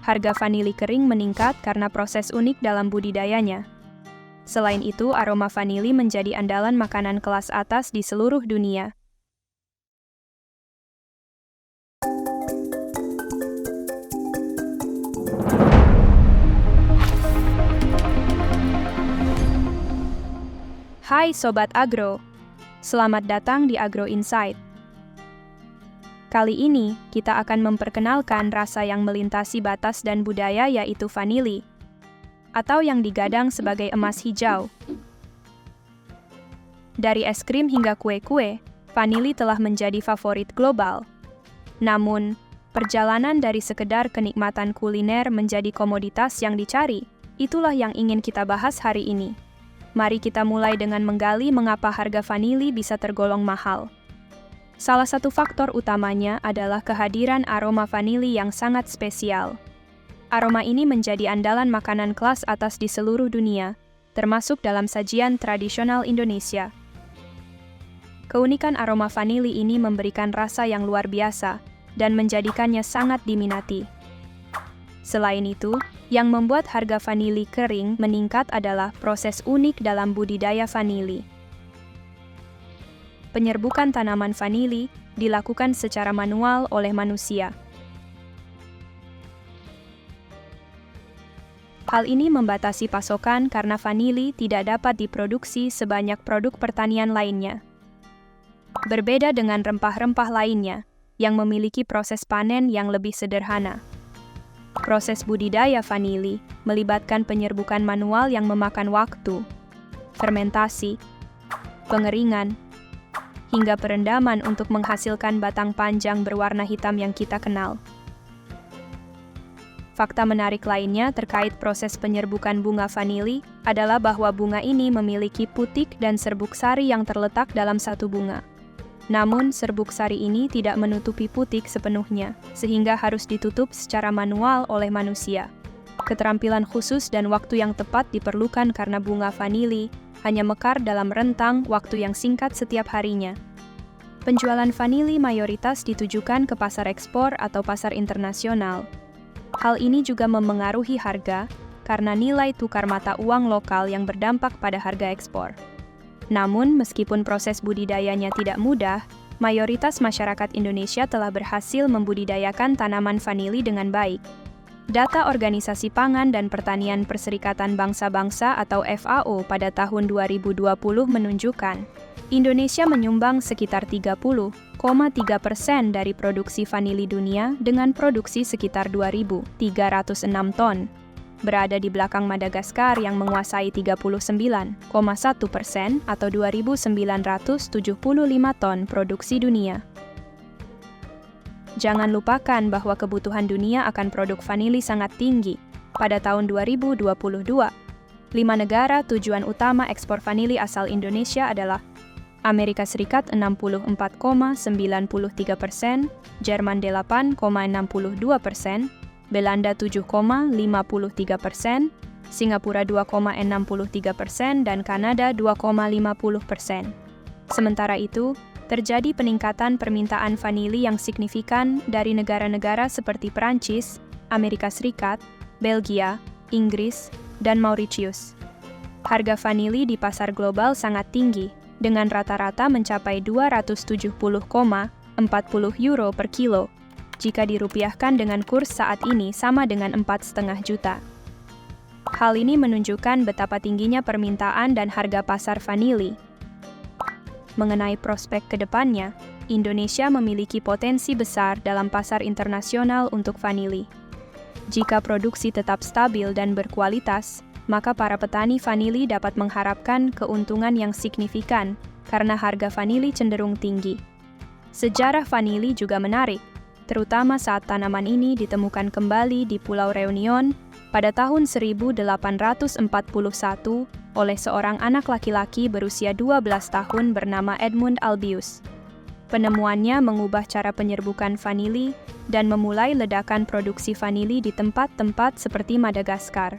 Harga vanili kering meningkat karena proses unik dalam budidayanya. Selain itu, aroma vanili menjadi andalan makanan kelas atas di seluruh dunia. Hai Sobat Agro, selamat datang di Agro Insight. Kali ini, kita akan memperkenalkan rasa yang melintasi batas dan budaya yaitu vanili, atau yang digadang sebagai emas hijau. Dari es krim hingga kue-kue, vanili telah menjadi favorit global. Namun, perjalanan dari sekedar kenikmatan kuliner menjadi komoditas yang dicari, itulah yang ingin kita bahas hari ini. Mari kita mulai dengan menggali mengapa harga vanili bisa tergolong mahal. Salah satu faktor utamanya adalah kehadiran aroma vanili yang sangat spesial. Aroma ini menjadi andalan makanan kelas atas di seluruh dunia, termasuk dalam sajian tradisional Indonesia. Keunikan aroma vanili ini memberikan rasa yang luar biasa dan menjadikannya sangat diminati. Selain itu, yang membuat harga vanili kering meningkat adalah proses unik dalam budidaya vanili. Penyerbukan tanaman vanili dilakukan secara manual oleh manusia. Hal ini membatasi pasokan karena vanili tidak dapat diproduksi sebanyak produk pertanian lainnya. Berbeda dengan rempah-rempah lainnya, yang memiliki proses panen yang lebih sederhana. Proses budidaya vanili melibatkan penyerbukan manual yang memakan waktu, fermentasi, pengeringan, hingga perendaman untuk menghasilkan batang panjang berwarna hitam yang kita kenal. Fakta menarik lainnya terkait proses penyerbukan bunga vanili adalah bahwa bunga ini memiliki putik dan serbuk sari yang terletak dalam satu bunga. Namun, serbuk sari ini tidak menutupi putik sepenuhnya, sehingga harus ditutup secara manual oleh manusia. Keterampilan khusus dan waktu yang tepat diperlukan karena bunga vanili hanya mekar dalam rentang waktu yang singkat setiap harinya. Penjualan vanili mayoritas ditujukan ke pasar ekspor atau pasar internasional. Hal ini juga memengaruhi harga karena nilai tukar mata uang lokal yang berdampak pada harga ekspor. Namun, meskipun proses budidayanya tidak mudah, mayoritas masyarakat Indonesia telah berhasil membudidayakan tanaman vanili dengan baik. Data Organisasi Pangan dan Pertanian Perserikatan Bangsa-Bangsa atau FAO pada tahun 2020 menunjukkan, Indonesia menyumbang sekitar 30,3% dari produksi vanili dunia dengan produksi sekitar 2.306 ton. Berada di belakang Madagaskar yang menguasai 39,1% atau 2.975 ton produksi dunia. Jangan lupakan bahwa kebutuhan dunia akan produk vanili sangat tinggi. Pada tahun 2022, 5 negara tujuan utama ekspor vanili asal Indonesia adalah Amerika Serikat 64,93%, Jerman 8,62%, Belanda 7,53%, Singapura 2,63%, dan Kanada 2,50%. Sementara itu, terjadi peningkatan permintaan vanili yang signifikan dari negara-negara seperti Perancis, Amerika Serikat, Belgia, Inggris, dan Mauritius. Harga vanili di pasar global sangat tinggi, dengan rata-rata mencapai 270,40 euro per kilo. Jika dirupiahkan dengan kurs saat ini sama dengan 4,5 juta. Hal ini menunjukkan betapa tingginya permintaan dan harga pasar vanili. Mengenai prospek ke depannya, Indonesia memiliki potensi besar dalam pasar internasional untuk vanili. Jika produksi tetap stabil dan berkualitas, maka para petani vanili dapat mengharapkan keuntungan yang signifikan karena harga vanili cenderung tinggi. Sejarah vanili juga menarik, terutama saat tanaman ini ditemukan kembali di Pulau Reunion pada tahun 1841 oleh seorang anak laki-laki berusia 12 tahun bernama Edmund Albius. Penemuannya mengubah cara penyerbukan vanili dan memulai ledakan produksi vanili di tempat-tempat seperti Madagaskar.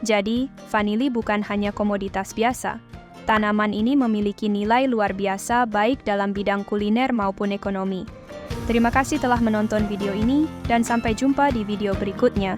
Jadi, vanili bukan hanya komoditas biasa. Tanaman ini memiliki nilai luar biasa baik dalam bidang kuliner maupun ekonomi. Terima kasih telah menonton video ini, dan sampai jumpa di video berikutnya.